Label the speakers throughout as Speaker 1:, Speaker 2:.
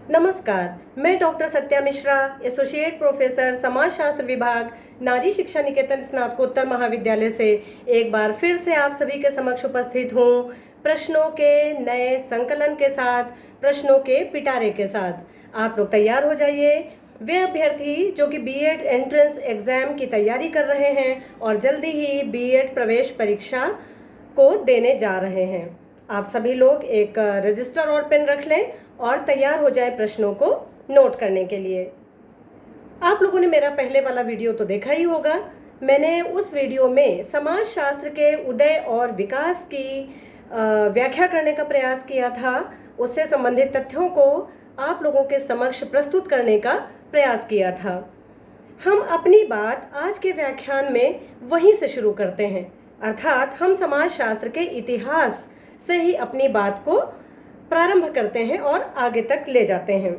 Speaker 1: नमस्कार, मैं doctor Satya Mishra, associate professor समाजशास्त्र विभाग, नारी शिक्षा निकेतन स्नातकोत्तर महाविद्यालय से एक बार फिर से आप सभी के समक्ष उपस्थित हूँ प्रश्नों के नए संकलन के साथ, प्रश्नों के पिटारे के साथ। आप लोग तैयार हो जाइए। वे अभ्यर्थी जो कि बीएड एंट्रेंस एग्जाम की तैयारी कर रहे हैं और जल्दी ही बीएड प्रवेश परीक्षा को देने जा रहे हैं, आप सभी लोग एक रजिस्टर और पेन रख लें और तैयार हो जाए प्रश्नों को नोट करने के लिए। आप लोगों ने मेरा पहले वाला वीडियो तो देखा ही होगा। मैंने उस वीडियो में समाजशास्त्र के उदय और विकास की व्याख्या करने का प्रयास किया था। उससे संबंधित तथ्यों को आप लोगों के समक्ष प्रस्तुत करने का प्रयास किया था। हम अपनी बात आज के व्याख्यान में वहीं से शुरू करते हैं, अर्थात हम समाजशास्त्र के इतिहास से ही अपनी बात को प्रारंभ करते हैं और आगे तक ले जाते हैं।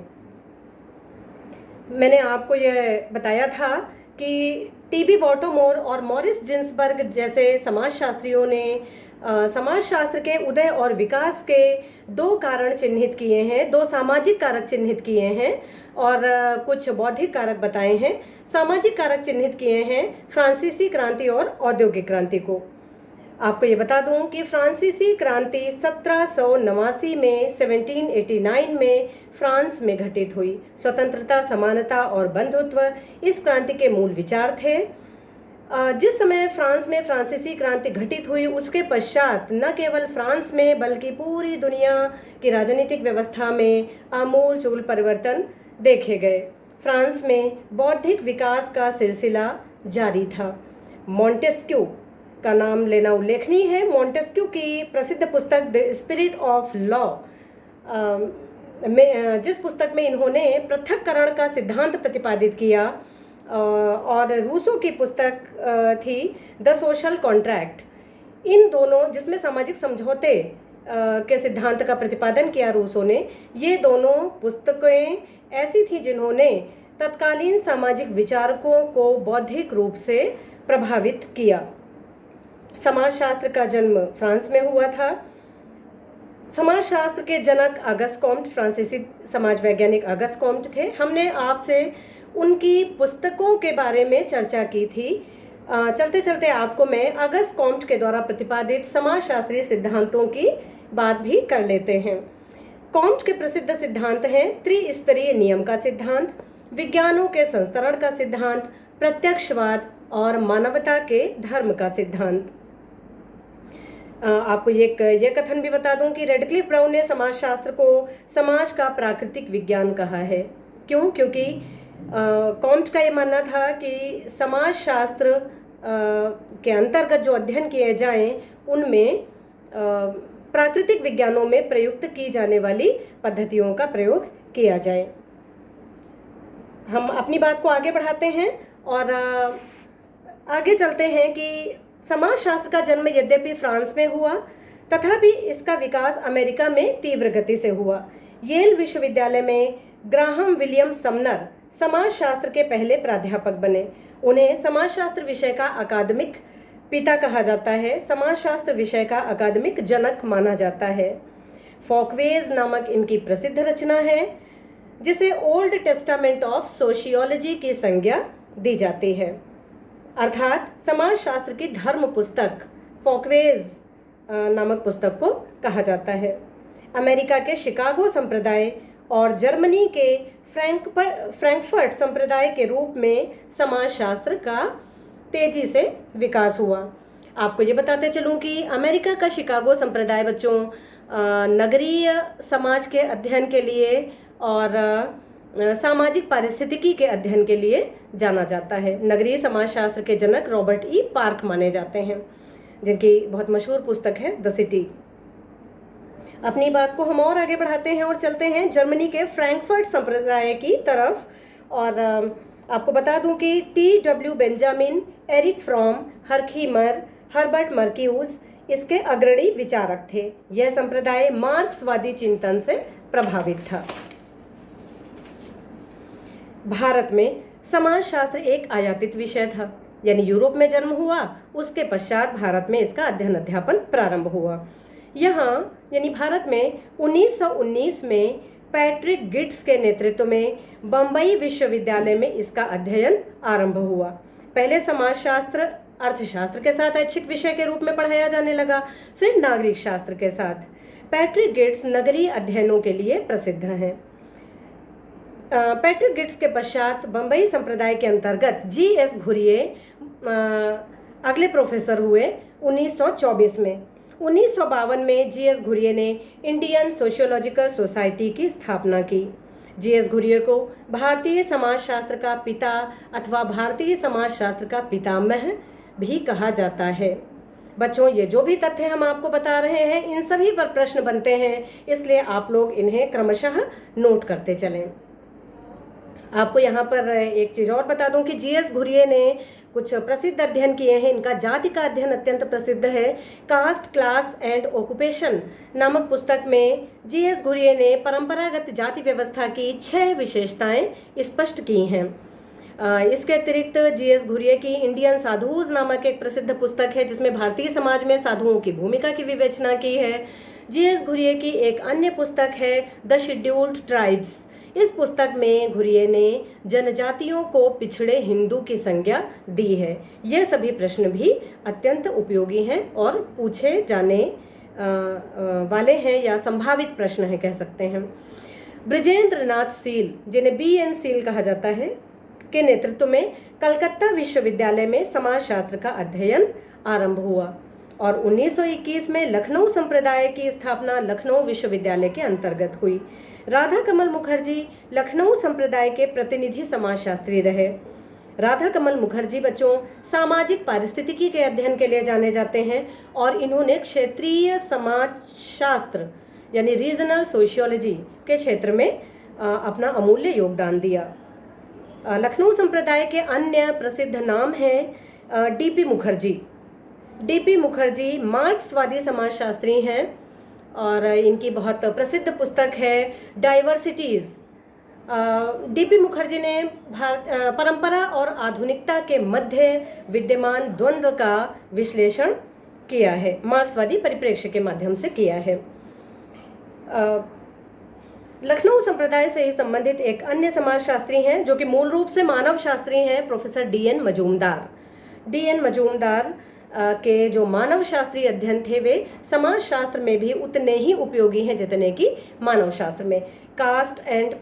Speaker 1: मैंने आपको यह बताया था कि टीबी बॉटोमोर और मॉरिस जिन्सबर्ग जैसे समाजशास्त्रियों ने समाजशास्त्र के उदय और विकास के दो कारण चिन्हित किए हैं, दो सामाजिक कारक चिन्हित किए हैं और कुछ बौद्धिक कारक बताए हैं। सामाजिक कारक चिन्हित किए हैं फ्रांसीसी क्रांति और औद्योगिक क्रांति को। आपको ये बता दूं कि फ्रांसीसी क्रांति 1789 में 1789 में फ्रांस में घटित हुई। स्वतंत्रता, समानता और बंधुत्व इस क्रांति के मूल विचार थे। जिस समय फ्रांस में फ्रांसीसी क्रांति घटित हुई, उसके पश्चात न केवल फ्रांस में बल्कि पूरी दुनिया की राजनीतिक व्यवस्था में आमूल-चूल परिवर्तन देखे गए। फ्रांस में बौद्धिक विकास का सिलसिला जारी था। मॉन्टेस्क्यू का नाम लेना उल्लेखनीय है। मॉन्टेस्क्यू की प्रसिद्ध पुस्तक द स्पिरिट ऑफ लॉ में, जिस पुस्तक में इन्होंने पृथक्करण का सिद्धांत प्रतिपादित किया, और रूसो की पुस्तक थी द सोशल कॉन्ट्रैक्ट। इन दोनों, जिसमें सामाजिक समझौते के सिद्धांत का प्रतिपादन किया रूसो ने, ये दोनों पुस्तकें ऐसी थी जिन्होंने तत्कालीन सामाजिक विचारकों को बौद्धिक रूप से प्रभावित किया। समाजशास्त्र का जन्म फ्रांस में हुआ था। समाजशास्त्र के जनक अगस्त कॉम्ट, फ्रांसीसी समाज वैज्ञानिक अगस्त कॉम्ट थे। हमने आपसे उनकी पुस्तकों के बारे में चर्चा की थी। चलते चलते आपको मैं अगस्त कॉम्ट के द्वारा प्रतिपादित समाजशास्त्रीय सिद्धांतों की बात भी कर लेते हैं। कॉम्ट के प्रसिद्ध सिद्धांत हैं त्रिस्तरीय नियम का सिद्धांत, विज्ञानों के संस्तरण का सिद्धांत, प्रत्यक्षवाद और मानवता के धर्म का सिद्धांत। आपको ये कथन भी बता दूं कि रेडक्लिफ ब्राउन ने समाजशास्त्र को समाज का प्राकृतिक विज्ञान कहा है। क्यों? क्योंकि कॉम्ट का ये मानना था कि समाजशास्त्र के अंतर्गत जो अध्ययन किए जाएं, उनमें प्राकृतिक विज्ञानों में प्रयुक्त की जाने वाली पद्धतियों का प्रयोग किया जाए। हम अपनी बात को आगे बढ़ाते हैं और आगे चलते हैं कि समाजशास्त्र का जन्म यद्यपि फ्रांस में हुआ, तथापि इसका विकास अमेरिका में तीव्र गति से हुआ। येल विश्वविद्यालय में ग्राहम विलियम समनर समाजशास्त्र के पहले प्राध्यापक बने। उन्हें समाजशास्त्र विषय का अकादमिक पिता कहा जाता है, समाजशास्त्र विषय का अकादमिक जनक माना जाता है। फॉकवेज नामक इनकी प्रसिद्ध रचना है, जिसे ओल्ड टेस्टामेंट ऑफ सोशियोलॉजी की संज्ञा दी जाती है, अर्थात समाजशास्त्र की धर्म पुस्तक फॉकवेज नामक पुस्तक को कहा जाता है। अमेरिका के शिकागो संप्रदाय और जर्मनी के फ्रैंकफर्ट संप्रदाय के रूप में समाजशास्त्र का तेजी से विकास हुआ। आपको ये बताते चलूं कि अमेरिका का शिकागो संप्रदाय बच्चों नगरीय समाज के अध्ययन के लिए और सामाजिक पारिस्थितिकी के अध्ययन के लिए जाना जाता है। नगरीय समाजशास्त्र के जनक रॉबर्ट ई पार्क माने जाते हैं, जिनकी बहुत मशहूर पुस्तक है द सिटी। अपनी बात को हम और आगे बढ़ाते हैं और चलते हैं जर्मनी के फ्रैंकफर्ट संप्रदाय की तरफ। और आपको बता दूं कि टी.डब्ल्यू. बेंजामिन, एरिक फ्रॉम, हर्खीमर, हर्बर्ट मर्क्यूज इसके अग्रणी विचारक थे। यह संप्रदाय मार्क्सवादी चिंतन से प्रभावित था। भारत में समाजशास्त्र एक आयातित विषय था, यानी यूरोप में जन्म हुआ, उसके पश्चात भारत में इसका अध्ययन अध्यापन प्रारंभ हुआ। यहाँ यानी भारत में 1919 में पैट्रिक गिट्स के नेतृत्व में बम्बई विश्वविद्यालय में इसका अध्ययन आरंभ हुआ। पहले समाजशास्त्र अर्थशास्त्र के साथ ऐच्छिक विषय के रूप में पढ़ाया जाने लगा, फिर नागरिक शास्त्र के साथ। पैट्रिक गिट्स नगरीय अध्ययनों के लिए प्रसिद्ध हैं। पैट्रिक गिट्स के पश्चात बम्बई संप्रदाय के अंतर्गत G.S. घुरिये अगले प्रोफेसर हुए 1924 में। 1952 में G.S. घुरिये ने इंडियन सोशियोलॉजिकल सोसाइटी की स्थापना की। G.S. घुरिये को भारतीय समाजशास्त्र का पिता अथवा भारतीय समाजशास्त्र का पितामह भी कहा जाता है। बच्चों, ये जो भी तथ्य हम आपको बता रहे हैं, इन सभी पर प्रश्न बनते हैं, इसलिए आप लोग इन्हें क्रमशः नोट करते चलें। आपको यहाँ पर एक चीज़ और बता दूं कि G.S. घुरिये ने कुछ प्रसिद्ध अध्ययन किए हैं। इनका जाति का अध्ययन अत्यंत प्रसिद्ध है। कास्ट, क्लास एंड ऑक्यूपेशन नामक पुस्तक में G.S. घुरिये ने परंपरागत जाति व्यवस्था की 6 विशेषताएं स्पष्ट की हैं। इसके अतिरिक्त G.S. घुरिये की इंडियन साधुज नामक एक प्रसिद्ध पुस्तक है, जिसमें भारतीय समाज में साधुओं की भूमिका की विवेचना की है। G.S. घुरिये की एक अन्य पुस्तक है द शेड्यूल्ड ट्राइब्स। इस पुस्तक में घुरिये ने जनजातियों को पिछड़े हिंदू की संज्ञा दी है। ये सभी प्रश्न भी अत्यंत उपयोगी हैं और पूछे जाने वाले हैं या संभावित प्रश्न है कह सकते हैं। बृजेंद्र नाथ सील, जिन्हें B.N. सील कहा जाता है, के नेतृत्व में कलकत्ता विश्वविद्यालय में समाजशास्त्र का अध्ययन आरंभ हुआ और 1921 में लखनऊ संप्रदाय की स्थापना लखनऊ विश्वविद्यालय के अंतर्गत हुई। राधा कमल मुखर्जी लखनऊ संप्रदाय के प्रतिनिधि समाजशास्त्री रहे। राधा कमल मुखर्जी बच्चों सामाजिक पारिस्थितिकी के अध्ययन के लिए जाने जाते हैं और इन्होंने क्षेत्रीय समाजशास्त्र यानी रीजनल सोशियोलॉजी के क्षेत्र में अपना अमूल्य योगदान दिया। लखनऊ संप्रदाय के अन्य प्रसिद्ध नाम हैं D.P. मुखर्जी। D.P. मुखर्जी मार्क्सवादी समाजशास्त्री हैं और इनकी बहुत प्रसिद्ध पुस्तक है डाइवर्सिटीज। D.P. मुखर्जी ने परंपरा और आधुनिकता के मध्य विद्यमान द्वंद्व का विश्लेषण किया है, मार्क्सवादी परिप्रेक्ष्य के माध्यम से किया है। लखनऊ संप्रदाय से ही संबंधित एक अन्य समाजशास्त्री हैं जो कि मूल रूप से मानव शास्त्री हैं, professor D.N. Majumdar. D.N. Majumdar के जो मानव शास्त्रीय अध्ययन थे वे समाज शास्त्र में भी उतने ही उपयोगी हैं जितने कि मानव शास्त्र में। Caste and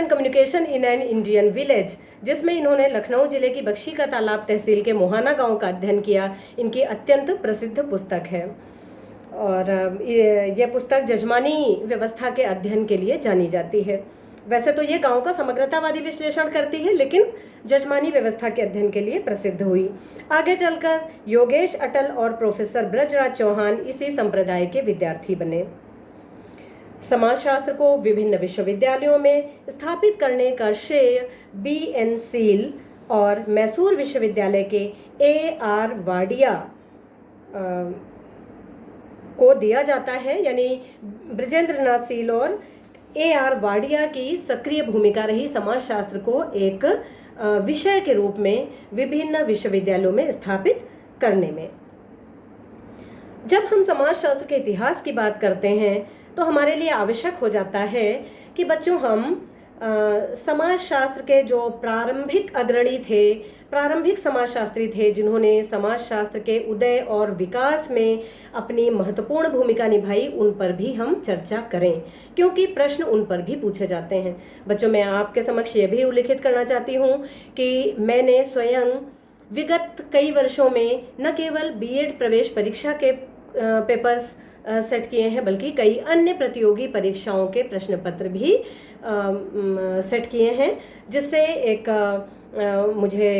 Speaker 1: communication in an Indian village, जिसमें इन्होंने लखनऊ जिले की बख्शी का तालाब तहसील के मोहाना गांव का अध्ययन किया, इनकी अत्यंत प्रसिद्ध पुस्तक है और यह पुस्तक जजमानी व्यवस्था के अध्ययन के लिए जानी जाती है। वैसे तो ये गांव का समग्रतावादी विश्लेषण करती है, लेकिन जजमानी व्यवस्था के अध्ययन के लिए प्रसिद्ध हुई। आगे चलकर योगेश अटल और प्रोफेसर ब्रजराज चौहान इसी संप्रदाय के विद्यार्थी बने। समाजशास्त्र को विभिन्न विश्वविद्यालयों में स्थापित करने का श्रेय B.N. सील और मैसूर विश्वविद्यालय के A.R. वाडिया को दिया जाता है। यानी बृजेंद्र नाथ सील और A.R. वाडिया की सक्रिय भूमिका रही समाजशास्त्र को एक विषय के रूप में विभिन्न विश्वविद्यालयों में स्थापित करने में। जब हम समाजशास्त्र के इतिहास की बात करते हैं तो हमारे लिए आवश्यक हो जाता है कि बच्चों हम समाजशास्त्र के जो प्रारंभिक अग्रणी थे, प्रारंभिक समाजशास्त्री थे, जिन्होंने समाजशास्त्र के उदय और विकास में अपनी महत्वपूर्ण भूमिका निभाई, उन पर भी हम चर्चा करें, क्योंकि प्रश्न उन पर भी पूछे जाते हैं। बच्चों, मैं आपके समक्ष ये भी उल्लेखित करना चाहती हूँ कि मैंने स्वयं विगत कई वर्षों में न केवल B.Ed प्रवेश परीक्षा के पेपर्स सेट किए हैं, बल्कि कई अन्य प्रतियोगी परीक्षाओं के प्रश्न पत्र भी सेट किए हैं, जिससे एक मुझे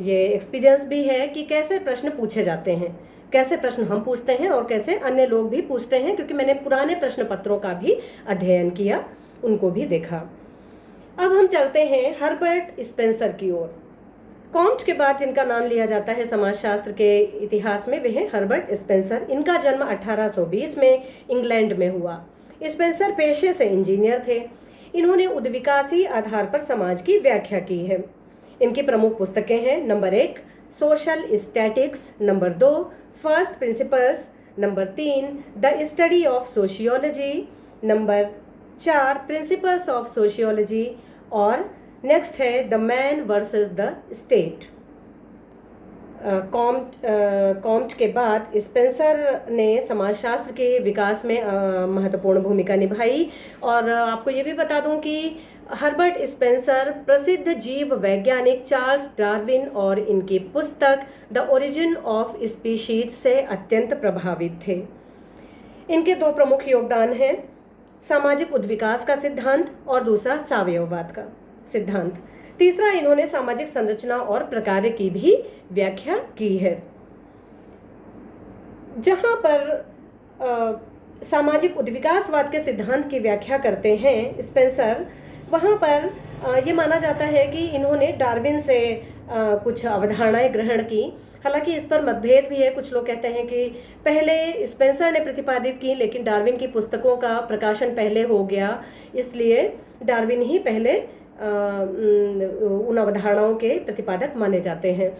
Speaker 1: ये एक्सपीरियंस भी है कि कैसे प्रश्न पूछे जाते हैं, कैसे प्रश्न हम पूछते हैं और कैसे अन्य लोग भी पूछते हैं, क्योंकि मैंने पुराने प्रश्न पत्रों का भी अध्ययन किया, उनको भी देखा। अब हम चलते हैं हर्बर्ट स्पेंसर की ओर। कॉम्ट के बाद जिनका नाम लिया जाता है समाजशास्त्र के इतिहास में, वे हैं हर्बर्ट स्पेंसर। इनका जन्म 1820 में इंग्लैंड में हुआ। स्पेंसर पेशे से इंजीनियर थे। इन्होंने उद्विकासी आधार पर समाज की व्याख्या की है। इनकी प्रमुख पुस्तकें हैं number 1 social statics, number 2 first principles, number 3 the study of sociology, number 4 principles of sociology, और नेक्स्ट है the man versus the state. Comte के बाद स्पेंसर ने समाजशास्त्र के विकास में महत्वपूर्ण भूमिका निभाई। और आपको ये भी बता दूं कि हर्बर्ट स्पेंसर प्रसिद्ध जीव वैज्ञानिक चार्ल्स डार्विन और इनकी पुस्तक द ओरिजिन ऑफ स्पीशीज से अत्यंत प्रभावित थे। इनके दो प्रमुख योगदान हैं, सामाजिक उद्विकास का सिद्धांत और दूसरा सावयववाद का सिद्धांत। तीसरा, इन्होंने सामाजिक संरचना और प्रकार्य की भी व्याख्या की है। जहां पर सामाजिक उद्विकासवाद के सिद्धांत की व्याख्या करते हैं स्पेंसर, वहां पर ये माना जाता है कि इन्होंने डार्विन से कुछ अवधारणाएं ग्रहण की। हालांकि इस पर मतभेद भी है, कुछ लोग कहते हैं कि पहले स्पेंसर ने प्रतिपादित की, लेकिन डार्विन की पुस्तकों का प्रकाशन पहले हो गया, इसलिए डार्विन ही पहले उन अवधारणाओं के प्रतिपादक माने जाते हैं।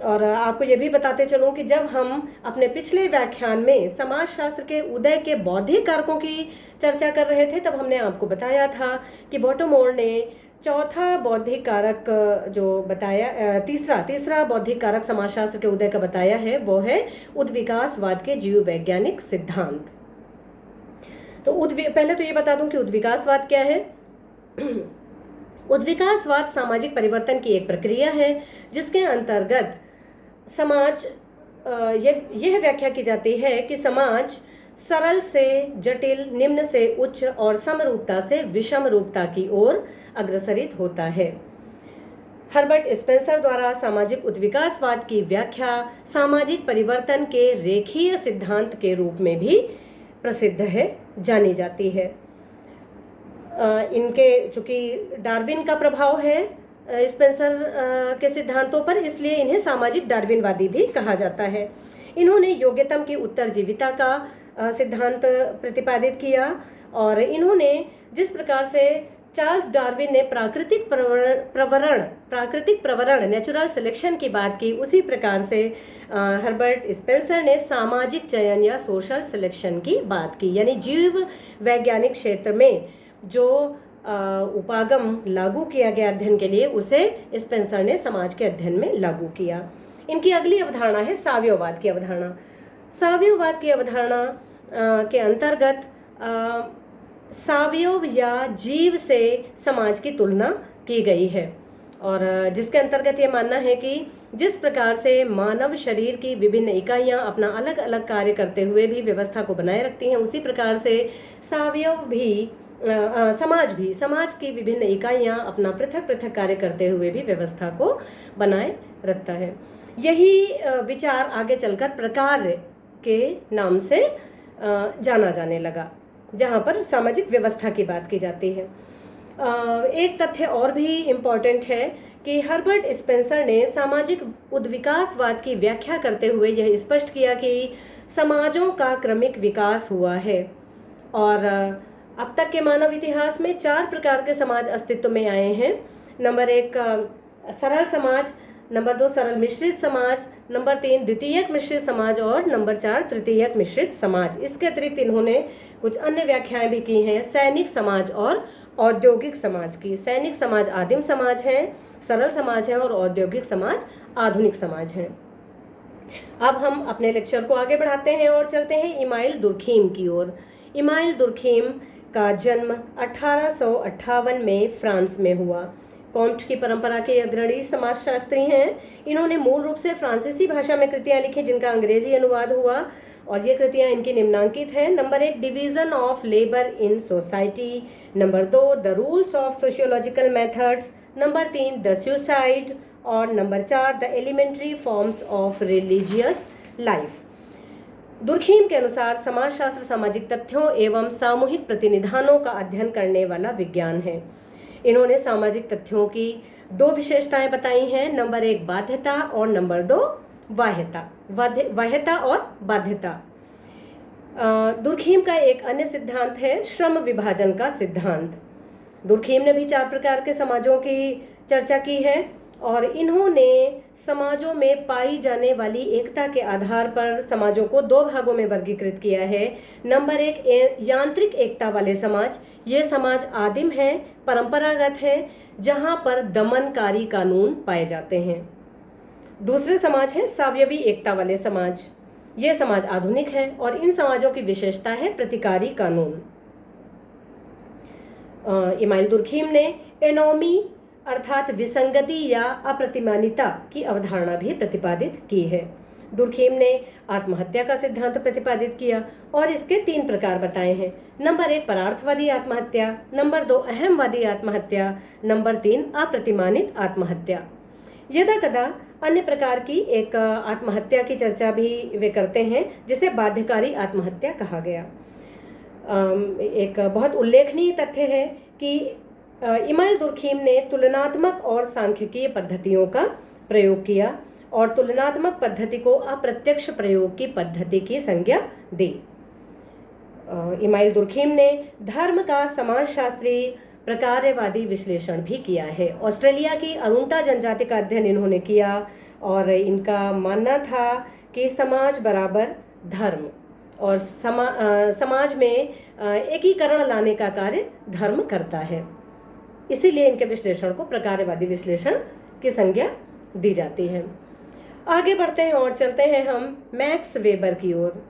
Speaker 1: और आपको ये भी बताते चलूं कि जब हम अपने पिछले व्याख्यान में समाजशास्त्र के उदय के बौद्धिक कारकों की चर्चा कर रहे थे, तब हमने आपको बताया था कि बॉटोमोर ने चौथा बौद्धिक कारक जो बताया, तीसरा बौद्धिक कारक समाजशास्त्र के उदय का बताया है, वो है उद्विकासवाद के जीव वैज्ञानिक सिद्धांत। तो पहले तो ये बता दूं कि उद्विकासवाद क्या है। उद्विकासवाद सामाजिक परिवर्तन की एक प्रक्रिया है जिसके अंतर्गत समाज यह व्याख्या की जाती है कि समाज सरल से जटिल, निम्न से उच्च और समरूपता से विषम रूपता की ओर अग्रसरित होता है। हर्बर्ट स्पेंसर द्वारा सामाजिक उद्विकासवाद की व्याख्या सामाजिक परिवर्तन के रेखीय सिद्धांत के रूप में भी प्रसिद्ध है, जानी जाती है। इनके चूंकि डार्विन का प्रभाव है स्पेंसर के सिद्धांतों पर, इसलिए इन्हें सामाजिक डार्विनवादी भी कहा जाता है। इन्होंने योग्यतम की उत्तरजीविता का सिद्धांत प्रतिपादित किया, और इन्होंने जिस प्रकार से चार्ल्स डार्विन ने प्राकृतिक प्रवरण नेचुरल सिलेक्शन की बात की, उसी प्रकार से हर्बर्ट स्पेंसर ने सामाजिक चयन या सोशल सिलेक्शन की बात की। यानी जीव वैज्ञानिक क्षेत्र में जो उपागम लागू किया गया अध्ययन के लिए, उसे स्पेंसर ने समाज के अध्ययन में लागू किया। इनकी अगली अवधारणा है सावयववाद की अवधारणा। सावयववाद की अवधारणा के अंतर्गत सावयव या जीव से समाज की तुलना की गई है, और जिसके अंतर्गत ये मानना है कि जिस प्रकार से मानव शरीर की विभिन्न इकाइयां अपना अलग अलग कार्य करते हुए भी व्यवस्था को बनाए रखती हैं, उसी प्रकार से सावयव भी समाज की विभिन्न इकाइयां अपना पृथक पृथक कार्य करते हुए भी व्यवस्था को बनाए रखता है। यही विचार आगे चलकर प्रकार्य के नाम से जाना जाने लगा, जहां पर सामाजिक व्यवस्था की बात की जाती है। एक तथ्य और भी इम्पोर्टेंट है कि हर्बर्ट स्पेंसर ने सामाजिक उद्विकासवाद की व्याख्या करते हुए यह स्पष्ट किया कि समाजों का क्रमिक विकास हुआ है, और अब तक के मानव इतिहास में 4 प्रकार के समाज अस्तित्व में आए हैं। नंबर 1 सरल समाज, नंबर 2 सरल मिश्रित समाज, नंबर 3 द्वितीयक मिश्रित समाज, और नंबर 4 तृतीयक मिश्रित समाज। इसके अतिरिक्त इन्होंने कुछ अन्य व्याख्याएं भी की हैं सैनिक समाज और औद्योगिक समाज की। सैनिक समाज आदिम समाज है, सरल समाज है, और औद्योगिक समाज आधुनिक समाज है। अब हम अपने लेक्चर को आगे बढ़ाते हैं और चलते हैं इमाइल दुर्खीम की ओर। इमाइल दुर्खीम का जन्म 1858 में फ्रांस में हुआ। कॉम्ट की परंपरा के अग्रणी समाजशास्त्री हैं। इन्होंने मूल रूप से फ्रांसीसी भाषा में कृतियां लिखी जिनका अंग्रेजी अनुवाद हुआ, और ये कृतियां इनकी निम्नांकित हैं। Number 1 division of labour in society, number 2 the rules of sociological methods, number 3 the suicide, और number 4 the elementary forms of religious life. Durkheim के अनुसार समाजशास्त्र सामाजिक तथ्यों एवं सामूहिक प्रतिनिधानों का अध्ययन करने वाला विज्ञान है। इन्होंने सामाजिक तथ्यों की 2 विशेषताएं बताई हैं, नंबर 1 बाध्यता और नंबर 2 बाह्यता और बाध्यता। दुर्खीम का एक अन्य सिद्धांत है श्रम विभाजन का सिद्धांत। दुर्खीम ने भी 4 प्रकार के समाजों की चर्चा की है, और इन्होंने समाजों में पाई जाने वाली एकता के आधार पर समाजों को दो भागों में वर्गीकृत किया है। नंबर एक, यांत्रिक एकता वाले समाज। ये समाज आदिम हैं, परंपरागत हैं, जहां पर दमनकारी कानून पाए जाते हैं। दूसरे समाज है सावयवी एकता वाले समाज। ये समाज आधुनिक है और इन समाजों की विशेषता है प्रतिकारी कानून। इमाइल दुर्खीम ने एनोमी अर्थात विसंगति या अप्रतिमानिता की अवधारणा भी प्रतिपादित की है। दुर्खीम ने आत्महत्या का सिद्धांत प्रतिपादित किया और इसके 3 प्रकार बताए हैं। नंबर 1 परार्थवादी आत्महत्या, नंबर 2 अहमवादी आत्महत्या, नंबर 3 अप्रतिमानित आत्महत्या। यदा कदा अन्य प्रकार की एक आत्महत्या की चर्चा भी वे करते हैं जिसे बाध्यकारी आत्महत्या कहा गया। एक बहुत उल्लेखनीय तथ्य है कि इमाइल दुर्खीम ने तुलनात्मक और सांख्यिकीय पद्धतियों का प्रयोग किया और तुलनात्मक पद्धति को अप्रत्यक्ष प्रयोग की पद्धति की संज्ञा दी। इमाइल दुर्खीम ने धर्म का समाजशास्त्री प्रकारवादी विश्लेषण भी किया है। ऑस्ट्रेलिया की अरुंटा जनजाति का अध्ययन इन्होंने किया और इनका मानना था कि समाज बराबर धर्म और समाज में एकीकरण लाने का कार्य धर्म करता है। इसीलिए इनके विश्लेषण को प्रकारवादी विश्लेषण की संज्ञा दी जाती है। आगे बढ़ते हैं और चलते हैं हम मैक्स वेबर की ओर।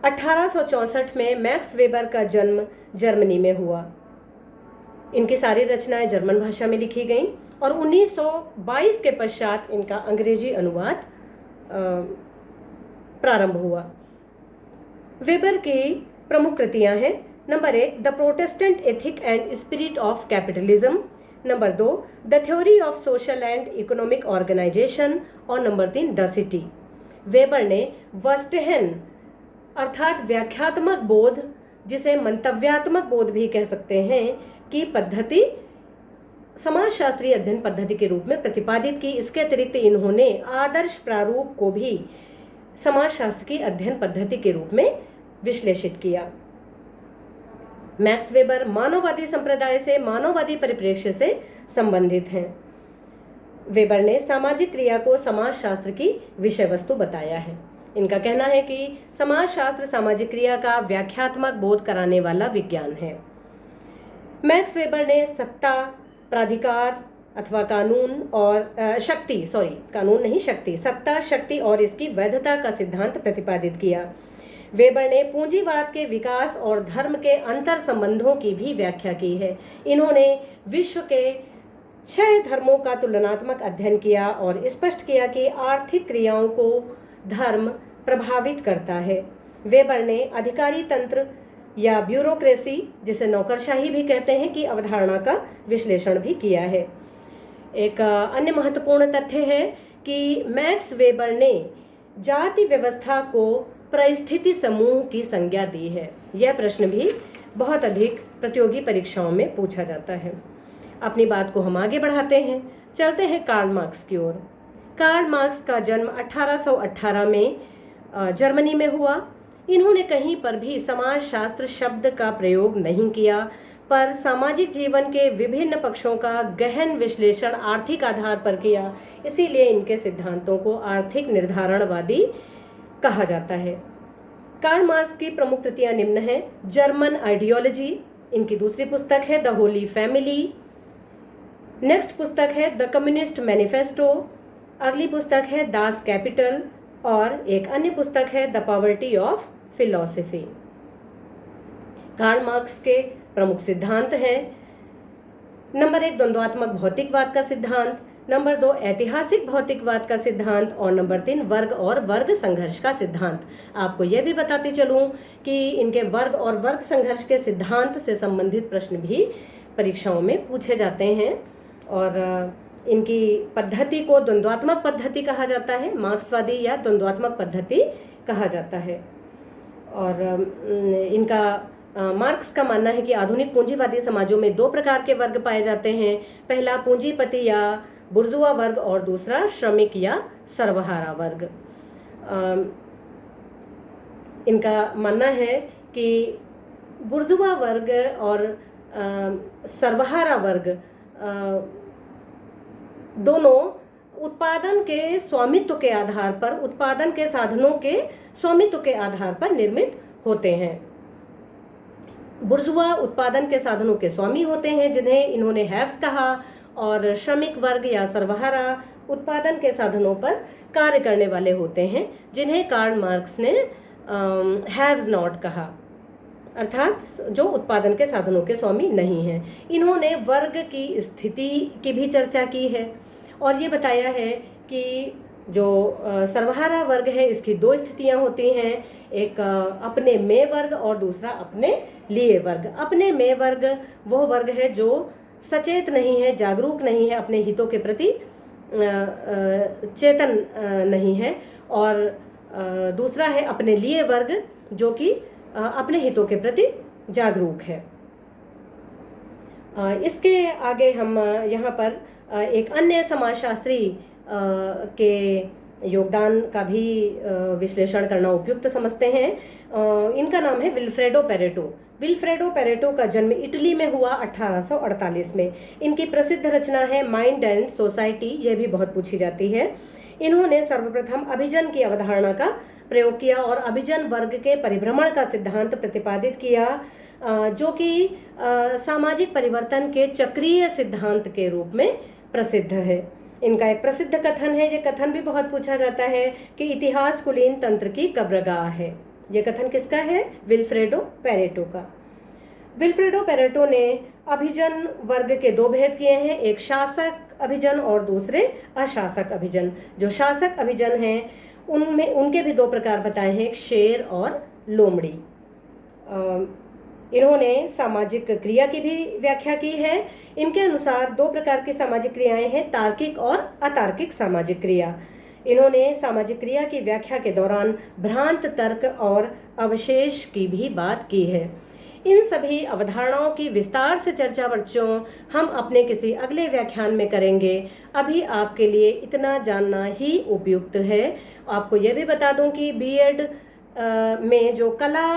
Speaker 1: 1864 में मैक्स वेबर का जन्म जर्मनी में हुआ। इनकी सारी रचनाएं जर्मन भाषा में लिखी गईं और 1922 के पश्चात इनका अंग्रेजी अनुवाद प्रारंभ हुआ। वेबर की प्रमुख कृतियां हैं। Number 1 the Protestant ethic and spirit of capitalism, number 2 the theory of social and economic organisation और नंबर 3 द सिटी। वेबर ने वर्स्टेहन अर्थात व्याख्यात्मक बोध, जिसे मंतव्यात्मक बोध भी कह सकते हैं, की पद्धति समाजशास्त्रीय अध्ययन पद्धति के रूप में प्रतिपादित की। इसके अतिरिक्त इन्होंने आदर्श प्रारूप को भी समाजशास्त्र की अध्ययन पद्धति के रूप में विश्लेषित किया। मैक्स वेबर मानववादी संप्रदाय से मानववादी परिप्रेक्ष्य से संबंधित हैं। वेबर ने सामाजिक क्रिया को समाजशास्त्र की विषय वस्तु बताया है। इनका कहना है कि समाजशास्त्र सामाजिक क्रिया का व्याख्यात्मक बोध कराने वाला विज्ञान है। मैक्स वेबर ने सत्ता, प्राधिकार अथवा कानून और कानून नहीं शक्ति, सत्ता, शक्ति और इसकी वैधता का सिद्धांत प्रतिपादित किया। वेबर ने पूंजीवाद के विकास और धर्म के अंतर संबंधों की भी व्याख्या की है। इन्होंने विश्व के 6 धर्मों का तुलनात्मक अध्ययन किया और स्पष्ट किया कि आर्थिक क्रियाओं को धर्म प्रभावित करता है। वेबर ने अधिकारी तंत्र या ब्यूरोक्रेसी, जिसे नौकरशाही भी कहते हैं, की अवधारणा का विश्लेषण भी किया है। एक अन्य महत्वपूर्ण तथ्य है कि मैक्स वेबर ने जाति व्यवस्था को परिस्थिति समूह की संज्ञा दी है। यह प्रश्न भी बहुत अधिक प्रतियोगी परीक्षाओं में पूछा जाता है। अपनी बात को हम आगे बढ़ाते हैं, चलते हैं कार्ल मार्क्स की ओर। कार्ल मार्क्स का जन्म 1818 में जर्मनी में हुआ। इन्होंने कहीं पर भी समाजशास्त्र शब्द का प्रयोग नहीं किया, पर सामाजिक जीवन के विभिन्न पक्षों का गहन विश्लेषण आर्थिक आधार पर किया। इसीलिए इनके सिद्धांतों को आर्थिक निर्धारणवादी कहा जाता है। कार्ल मार्क्स की प्रमुख कृतियां निम्न हैं। जर्मन आइडियोलॉजी इनकी दूसरी पुस्तक है, द होली फैमिली। नेक्स्ट पुस्तक है द कम्युनिस्ट मैनिफेस्टो। अगली पुस्तक है दास कैपिटल और एक अन्य पुस्तक है the poverty of philosophy. Karl Marx के प्रमुख सिद्धांत हैं। नंबर 1 द्वंद्वात्मक भौतिकवाद का सिद्धांत, नंबर 2 ऐतिहासिक भौतिकवाद का सिद्धांत और नंबर 3 वर्ग और वर्ग संघर्ष का सिद्धांत। आपको यह भी बताती चलूं कि इनके वर्ग और वर्ग संघर्ष के सिद्धांत से संबंधित प्रश्न भी परीक्षाओं में पूछे जाते हैं और इनकी पद्धति को द्वंद्वात्मक पद्धति कहा जाता है, मार्क्सवादी या द्वंद्वात्मक पद्धति कहा जाता है। और इनका मार्क्स का मानना है कि आधुनिक पूंजीवादी समाजों में 2 प्रकार के वर्ग पाए जाते हैं। पहला पूंजीपति या बुर्जुआ वर्ग और दूसरा श्रमिक या सर्वहारा वर्ग। इनका मानना है कि बुर्जुआ वर्ग और सर्वहारा वर्ग दोनों उत्पादन के स्वामित्व के आधार पर, उत्पादन के साधनों के स्वामित्व के आधार पर निर्मित होते हैं। बुर्जुआ उत्पादन के साधनों के स्वामी होते हैं, जिन्हें इन्होंने हैव्स कहा, और श्रमिक वर्ग या सर्वहारा उत्पादन के साधनों पर कार्य करने वाले होते हैं, जिन्हें कार्ल मार्क्स ने हैव्स नॉट कहा, अर्थात जो उत्पादन के साधनों के स्वामी नहीं हैं। इन्होंने वर्ग की स्थिति की भी चर्चा की है और ये बताया है कि जो सर्वहारा वर्ग है इसकी दो स्थितियां होती हैं, एक अपने में वर्ग और दूसरा अपने लिए वर्ग। अपने में वर्ग वह वर्ग है जो सचेत नहीं है, जागरूक नहीं है, अपने हितों के प्रति चेतन नहीं है, और दूसरा है अपने लिए वर्ग जो कि अपने हितों के प्रति जागरूक है। इसके आगे हम यहाँ पर एक अन्य समाजशास्त्री के योगदान का भी विश्लेषण करना उपयुक्त समझते हैं। इनका नाम है विल्फ्रेडो पेरेटो। विल्फ्रेडो पेरेटो का जन्म इटली में हुआ 1848 में। इनकी प्रसिद्ध रचना है माइंड एंड सोसाइटी, यह भी बहुत पूछी जाती है। इन्होंने सर्वप्रथम अभिजन की अवधारणा का प्रयोग किया और अभिजन वर्ग के परिभ्रमण का सिद्धांत प्रतिपादित किया, जो कि सामाजिक परिवर्तन के चक्रीय सिद्धांत के रूप में प्रसिद्ध है। इनका एक प्रसिद्ध कथन है, ये कथन भी बहुत पूछा जाता है कि इतिहास कुलीन तंत्र की कब्रगाह है। ये कथन किसका है? विल्फ्रेडो पेरेटो का। विल्फ्रेडो पेरेटो ने अभिजन वर्ग के दो भेद किए हैं, एक शासक अभिजन और दूसरे अशासक अभिजन। जो शासक अभिजन हैं उनमें उनके भी दो प्रकार बताए हैं, एक शेर और लोमड़ी। इन्होंने सामाजिक क्रिया की भी व्याख्या की है। इनके अनुसार दो प्रकार की सामाजिक क्रियाएं हैं, तार्किक और अतार्किक सामाजिक क्रिया। इन्होंने सामाजिक क्रिया की व्याख्या के दौरान भ्रांत तर्क और अवशेष की भी बात की है। इन सभी अवधारणाओं की विस्तार से चर्चा बच्चों हम अपने किसी अगले व्याख्यान में करेंगे। अभी आपके लिए इतना जानना ही उपयुक्त है। आपको यह भी बता दूं कि बीएड में जो कला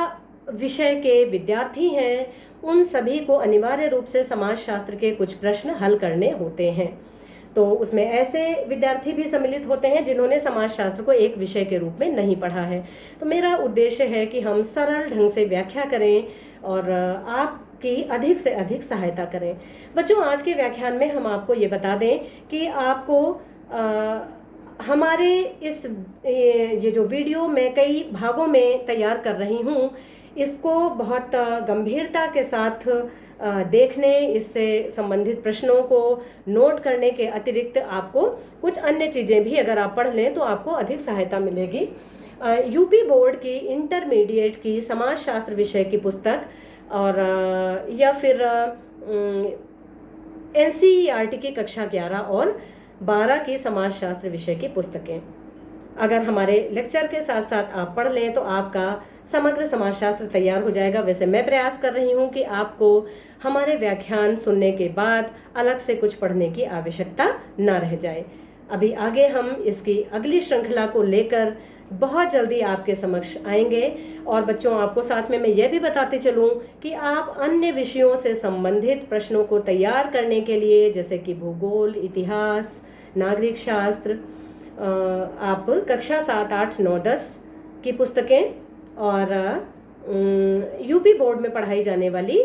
Speaker 1: विषय के विद्यार्थी हैं उन सभी को अनिवार्य रूप से समाजशास्त्र के कुछ प्रश्न हल करने होते हैं। तो उसमें ऐसे विद्यार्थी भी सम्मिलित होते हैं जिन्होंने समाजशास्त्र को एक विषय के रूप में नहीं पढ़ा है। तो मेरा उद्देश्य है कि हम सरल ढंग से व्याख्या करें और आपकी अधिक से अधिक सहायता करें। बच्चों, आज के व्याख्यान में हम आपको ये बता दें कि आपको हमारे ये जो वीडियो मैं कई भागों में तैयार कर रही हूँ, इसको बहुत गंभीरता के साथ देखने, इससे संबंधित प्रश्नों को नोट करने के अतिरिक्त आपको कुछ अन्य चीज़ें भी अगर आप पढ़ लें तो आपको अधिक सहायता मिलेगी। यूपी बोर्ड की इंटरमीडिएट की समाजशास्त्र विषय की पुस्तक और या फिर एनसीईआरटी की कक्षा 11 और 12 की समाजशास्त्र विषय की पुस्तकें अगर हमारे लेक्चर के साथ साथ आप पढ़ लें तो आपका समग्र समाजशास्त्र तैयार हो जाएगा। वैसे मैं प्रयास कर रही हूँ कि आपको हमारे व्याख्यान सुनने के बाद अलग से कुछ पढ़ने की आवश्यकता न रह जाए। अभी आगे हम इसकी अगली श्रृंखला को लेकर बहुत जल्दी आपके समक्ष आएंगे। और बच्चों, आपको साथ में मैं ये भी बताते चलूँ कि आप अन्य विषयों से संबंधित प्रश्नों को तैयार करने के लिए, जैसे कि भूगोल, इतिहास, नागरिक शास्त्र, आप कक्षा 7, 8, 9, 10 की पुस्तकें और यूपी बोर्ड में पढ़ाई जाने वाली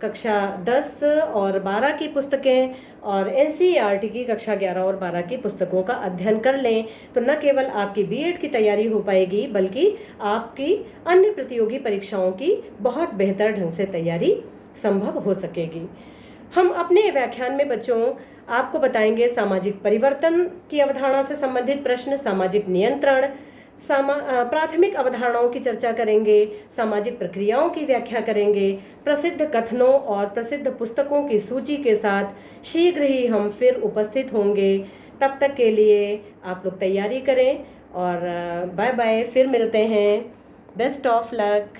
Speaker 1: कक्षा 10 और 12 की पुस्तकें और एनसीईआरटी की कक्षा 11 और 12 की पुस्तकों का अध्ययन कर लें तो न केवल आपकी बीएड की तैयारी हो पाएगी बल्कि आपकी अन्य प्रतियोगी परीक्षाओं की बहुत बेहतर ढंग से तैयारी संभव हो सकेगी। हम अपने व्याख्यान में बच्चों आपको बताएंगे सामाजिक परिवर्तन की अवधारणा से संबंधित प्रश्न, सामाजिक नियंत्रण, प्राथमिक अवधारणाओं की चर्चा करेंगे, सामाजिक प्रक्रियाओं की व्याख्या करेंगे, प्रसिद्ध कथनों और प्रसिद्ध पुस्तकों की सूची के साथ शीघ्र ही हम फिर उपस्थित होंगे। तब तक के लिए आप लोग तैयारी करें और बाय बाय, फिर मिलते हैं। Best of luck.